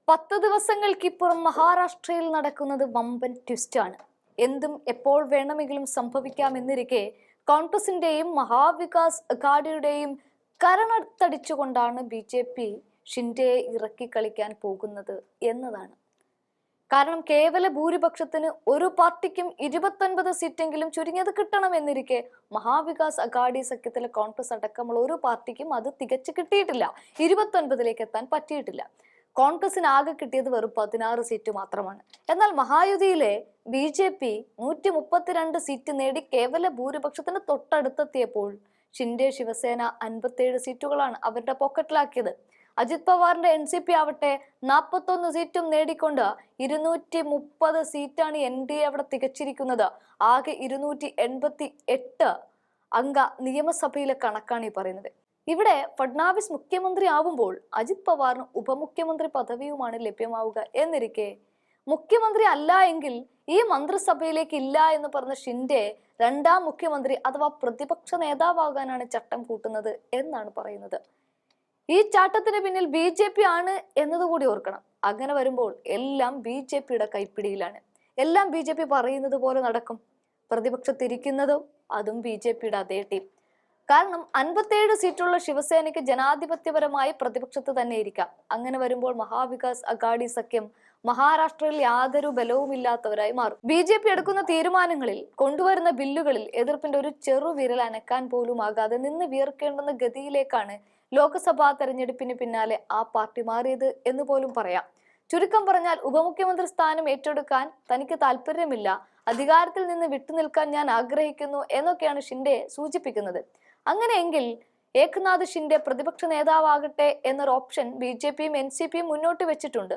10 ദിവസങ്ങൾക്കിപ്പുറം മഹാരാഷ്ട്രയിൽ നടക്കുന്നത് വമ്പൻ ട്വിസ്റ്റാണ്. എന്തും എപ്പോൾ വേണമെങ്കിലും സംഭവിക്കാമെന്നിരിക്കെ കോൺഗ്രസിന്റെയും മഹാവികാസ് അഘാഡിയുടെയും കരണത്തടിച്ചുകൊണ്ടാണ് BJP ഷിൻഡെയെ ഇറക്കി കളിക്കാൻ പോകുന്നത് എന്നതാണ്. കാരണം കേവല ഭൂരിപക്ഷത്തിന് ഒരു പാർട്ടിക്കും 29 സീറ്റെങ്കിലും ചുരുങ്ങിയത് കിട്ടണമെന്നിരിക്കെ മഹാവികാസ് അഘാഡി സഖ്യത്തിലെ കോൺഗ്രസ് അടക്കമുള്ള ഒരു പാർട്ടിക്കും അത് തികച്ചു കിട്ടിയിട്ടില്ല. 29ലേക്ക് എത്താൻ പറ്റിയിട്ടില്ല. കോൺഗ്രസിന് ആകെ കിട്ടിയത് വെറും 16 സീറ്റ് മാത്രമാണ്. എന്നാൽ മഹായുതിയിലെ BJP 132 സീറ്റ് നേടി കേവല ഭൂരിപക്ഷത്തിന് തൊട്ടടുത്തെത്തിയപ്പോൾ ഷിൻഡെ ശിവസേന 57 സീറ്റുകളാണ് അവരുടെ പോക്കറ്റിലാക്കിയത്. അജിത് പവാറിന്റെ NCP ആവട്ടെ 41 സീറ്റും നേടിക്കൊണ്ട് 230 സീറ്റാണ് NDA അവിടെ തികച്ചിരിക്കുന്നത്. ആകെ 288 അംഗ നിയമസഭയിലെ കണക്കാണ് ഈ പറയുന്നത്. ഇവിടെ ഫഡ്നാവിസ് മുഖ്യമന്ത്രി ആവുമ്പോൾ അജിത് പവാറിന് ഉപമുഖ്യമന്ത്രി പദവിയുമാണ് ലഭ്യമാവുക എന്നിരിക്കെ മുഖ്യമന്ത്രി അല്ല എങ്കിൽ ഈ മന്ത്രിസഭയിലേക്ക് ഇല്ല എന്ന് പറഞ്ഞ ഷിൻഡെ രണ്ടാം മുഖ്യമന്ത്രി അഥവാ പ്രതിപക്ഷ നേതാവാകാനാണ് ചട്ടം കൂട്ടുന്നത് എന്നാണ് പറയുന്നത്. ഈ ചാട്ടത്തിന് പിന്നിൽ BJP ആണ് എന്നതുകൂടി ഓർക്കണം. അങ്ങനെ വരുമ്പോൾ എല്ലാം BJPയുടെ കൈപ്പിടിയിലാണ്. എല്ലാം BJP പറയുന്നത് പോലെ നടക്കും. പ്രതിപക്ഷത്തിരിക്കുന്നതും അതും BJPയുടെ അതേ ടീം. കാരണം 57 സീറ്റുള്ള ശിവസേനയ്ക്ക് ജനാധിപത്യപരമായി പ്രതിപക്ഷത്ത് തന്നെ ഇരിക്കാം. അങ്ങനെ വരുമ്പോൾ മഹാവികാസ് അഘാഡി സഖ്യം മഹാരാഷ്ട്രയിൽ യാതൊരു ബലവുമില്ലാത്തവരായി മാറും. BJP എടുക്കുന്ന തീരുമാനങ്ങളിൽ, കൊണ്ടുവരുന്ന ബില്ലുകളിൽ എതിർപ്പിന്റെ ഒരു ചെറു വിരൽ അനക്കാൻ പോലും ആകാതെ നിന്ന് വിയർക്കേണ്ടുന്ന ഗതിയിലേക്കാണ് ലോക്സഭാ തെരഞ്ഞെടുപ്പിന് പിന്നാലെ ആ പാർട്ടി മാറിയത് എന്ന് പോലും പറയാം. ചുരുക്കം പറഞ്ഞാൽ ഉപമുഖ്യമന്ത്രി സ്ഥാനം ഏറ്റെടുക്കാൻ തനിക്ക് താല്പര്യമില്ല, അധികാരത്തിൽ നിന്ന് വിട്ടുനിൽക്കാൻ ഞാൻ ആഗ്രഹിക്കുന്നു എന്നൊക്കെയാണ് ഷിൻഡെ സൂചിപ്പിക്കുന്നത്. അങ്ങനെയെങ്കിൽ ഏക്നാഥ് ഷിൻഡെ പ്രതിപക്ഷ നേതാവാകട്ടെ എന്നൊരു ഓപ്ഷൻ BJPയും NCPയും മുന്നോട്ട് വെച്ചിട്ടുണ്ട്.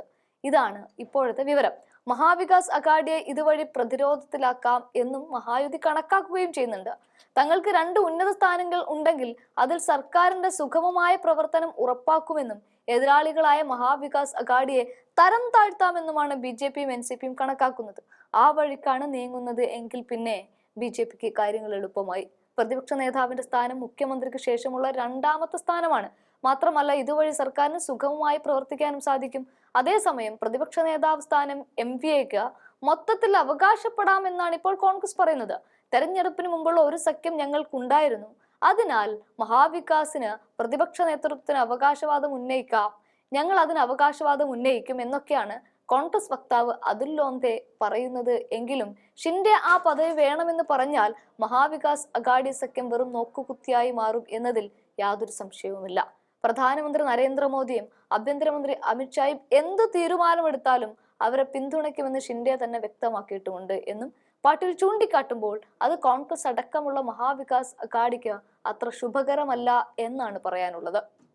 ഇതാണ് ഇപ്പോഴത്തെ വിവരം. മഹാവികാസ് അഘാഡിയെ ഇതുവഴി പ്രതിരോധത്തിലാക്കാം എന്നും മഹായുതി കണക്കാക്കുകയും ചെയ്യുന്നുണ്ട്. തങ്ങൾക്ക് 2 ഉന്നത സ്ഥാനങ്ങൾ ഉണ്ടെങ്കിൽ അതിൽ സർക്കാരിന്റെ സുഗമമായ പ്രവർത്തനം ഉറപ്പാക്കുമെന്നും എതിരാളികളായ മഹാവികാസ് അഘാഡിയെ തരം താഴ്ത്താമെന്നുമാണ് BJPയും NCPയും കണക്കാക്കുന്നത്. ആ വഴിക്കാണ് നീങ്ങുന്നത് എങ്കിൽ പിന്നെ BJPക്ക് കാര്യങ്ങൾ എളുപ്പമായി. പ്രതിപക്ഷ നേതാവിന്റെ സ്ഥാനം മുഖ്യമന്ത്രിക്ക് ശേഷമുള്ള 2ാമത്തെ സ്ഥാനമാണ്. മാത്രമല്ല ഇതുവഴി സർക്കാരിന് സുഗമമായി പ്രവർത്തിക്കാനും സാധിക്കും. അതേസമയം പ്രതിപക്ഷ നേതാവ് സ്ഥാനം MVAക്ക് മൊത്തത്തിൽ അവകാശപ്പെടാമെന്നാണ് ഇപ്പോൾ കോൺഗ്രസ് പറയുന്നത്. തെരഞ്ഞെടുപ്പിന് മുമ്പുള്ള ഒരു സഖ്യം ഞങ്ങൾക്കുണ്ടായിരുന്നു, അതിനാൽ മഹാവികാസിന് പ്രതിപക്ഷ നേതൃത്വത്തിന് അവകാശവാദം ഉന്നയിക്കാം, ഞങ്ങൾ അതിന് അവകാശവാദം ഉന്നയിക്കും എന്നൊക്കെയാണ് കോൺഗ്രസ് വക്താവ് അതുൽ ലോന്തേ പറയുന്നത്. എങ്കിലും ഷിൻഡെ ആ പദവി വേണമെന്ന് പറഞ്ഞാൽ മഹാവികാസ് അഘാഡി സഖ്യം വെറും നോക്കുകുത്തിയായി മാറും എന്നതിൽ യാതൊരു സംശയവുമില്ല. പ്രധാനമന്ത്രി നരേന്ദ്രമോദിയും ആഭ്യന്തരമന്ത്രി അമിത്ഷായും എന്ത് തീരുമാനമെടുത്താലും അവരെ പിന്തുണയ്ക്കുമെന്ന് ഷിൻഡെ തന്നെ വ്യക്തമാക്കിയിട്ടുമുണ്ട് എന്നും പാട്ടീൽ ചൂണ്ടിക്കാട്ടുമ്പോൾ അത് കോൺഗ്രസ് അടക്കമുള്ള മഹാവികാസ് അഘാഡിക്ക് അത്ര ശുഭകരമല്ല എന്നാണ് പറയാനുള്ളത്.